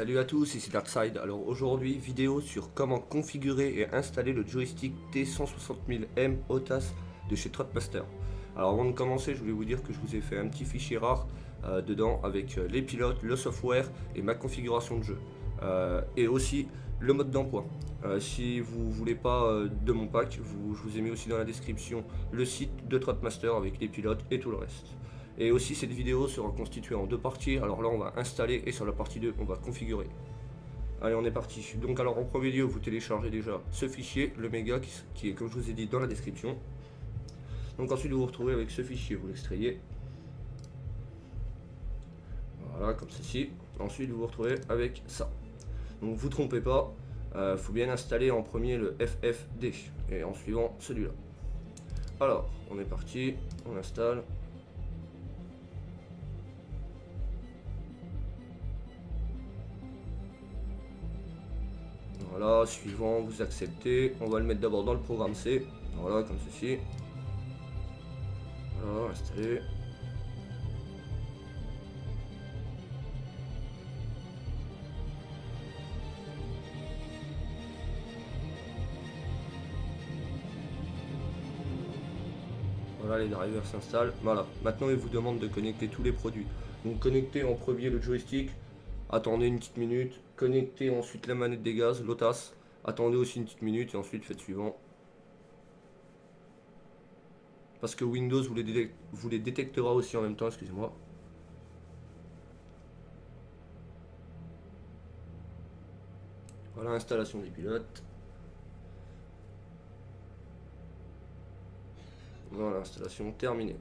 Salut à tous, ici Darkside. Alors aujourd'hui, vidéo sur comment configurer et installer le joystick T160000M OTAS de chez Throtmaster. Alors avant de commencer, je voulais vous dire que je vous ai fait un petit fichier rare dedans avec les pilotes, le software et ma configuration de jeu. Et aussi le mode d'emploi. Si vous voulez pas de mon pack, je vous ai mis aussi dans la description le site de Throtmaster avec les pilotes et tout le reste. Et aussi cette vidéo sera constituée en deux parties. Alors là on va installer et sur la partie 2 on va configurer. Allez, on est parti. Donc alors en premier lieu vous téléchargez déjà ce fichier, le méga qui est comme je vous ai dit dans la description. Donc ensuite vous vous retrouvez avec ce fichier, vous l'extrayez. Voilà, comme ceci. Ensuite vous vous retrouvez avec ça. Donc vous trompez pas, faut bien installer en premier le FFD et en suivant celui-là. Alors on est parti, on installe. Voilà, suivant, vous acceptez. On va le mettre d'abord dans le programme C. Voilà, comme ceci. Voilà, installé. Voilà, les drivers s'installent. Voilà, maintenant il vous demande de connecter tous les produits. Donc connectez en premier le joystick. Attendez une petite minute, connectez ensuite la manette des gaz, l'OTAS, attendez aussi une petite minute et ensuite faites suivant. Parce que Windows vous les détectera aussi en même temps, excusez-moi. Voilà, installation des pilotes. Voilà, installation terminée.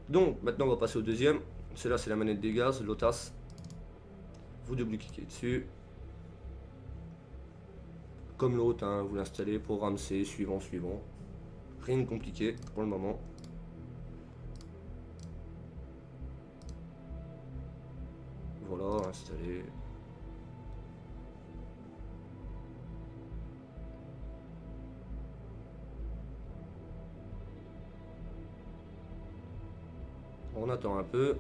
Donc maintenant on va passer au deuxième. Celle-là c'est la manette des gaz, l'OTAS. Vous double-cliquez dessus. Comme l'autre, hein, vous l'installez, programme C, suivant. Rien de compliqué pour le moment. Voilà, installé. On attend un peu.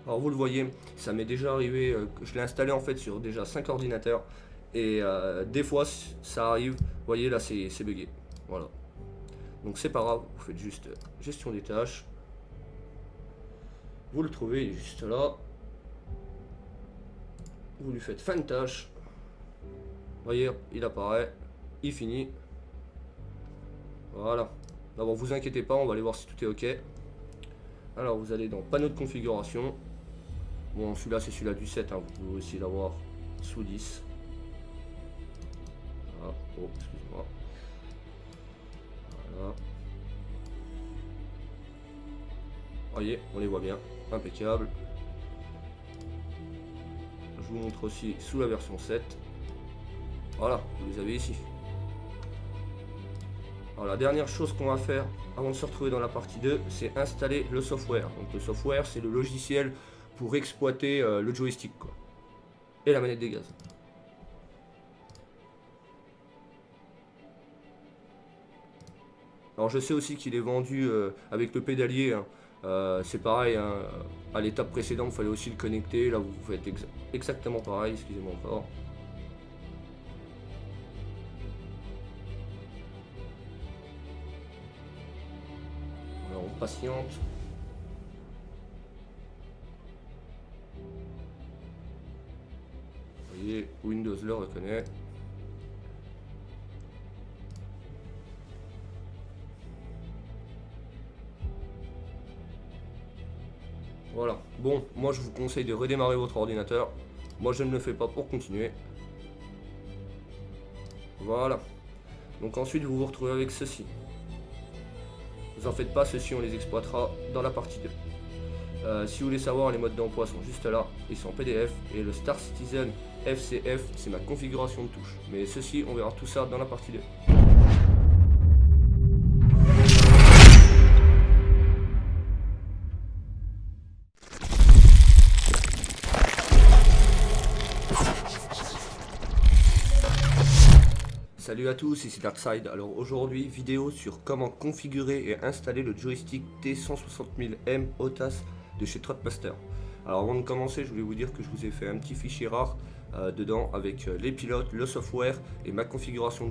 Alors vous le voyez, ça m'est déjà arrivé, je l'ai installé en fait sur déjà 5 ordinateurs et des fois ça arrive, vous voyez là c'est bugué, voilà. Donc c'est pas grave, vous faites juste gestion des tâches, vous le trouvez, il est juste là, vous lui faites fin de tâche, vous voyez il apparaît, il finit, voilà. D'abord vous inquiétez pas, on va aller voir si tout est ok. Alors vous allez dans panneau de configuration. Bon, celui-là c'est celui-là du 7, hein. Vous pouvez aussi l'avoir sous 10. Voilà. Oh, excusez-moi. Voilà. Voyez, on les voit bien, impeccable. Je vous montre aussi sous la version 7. Voilà, vous les avez ici. Alors la dernière chose qu'on va faire avant de se retrouver dans la partie 2, c'est installer le software. Donc le software c'est le logiciel pour exploiter le joystick quoi. Et la manette des gaz. Alors je sais aussi qu'il est vendu avec le pédalier, hein. C'est pareil, hein. À l'étape précédente il fallait aussi le connecter, là vous faites exactement pareil, excusez-moi encore. Alors on patiente. Vous voyez, Windows le reconnaît. Voilà, bon, moi je vous conseille de redémarrer votre ordinateur. Moi je ne le fais pas pour continuer. Voilà. Donc ensuite vous vous retrouvez avec ceci. Vous en faites pas, ceci on les exploitera dans la partie 2. Si vous voulez savoir, les modes d'emploi sont juste là, ils sont en PDF, et le Star Citizen FCF c'est ma configuration de touche. Mais ceci on verra tout ça dans la partie 2. Salut à tous, ici Darkside. Alors aujourd'hui, vidéo sur comment configurer et installer le joystick T160000M OTAS de chez Throtmaster. Alors avant de commencer, je voulais vous dire que je vous ai fait un petit fichier rare dedans avec les pilotes, le software et ma configuration de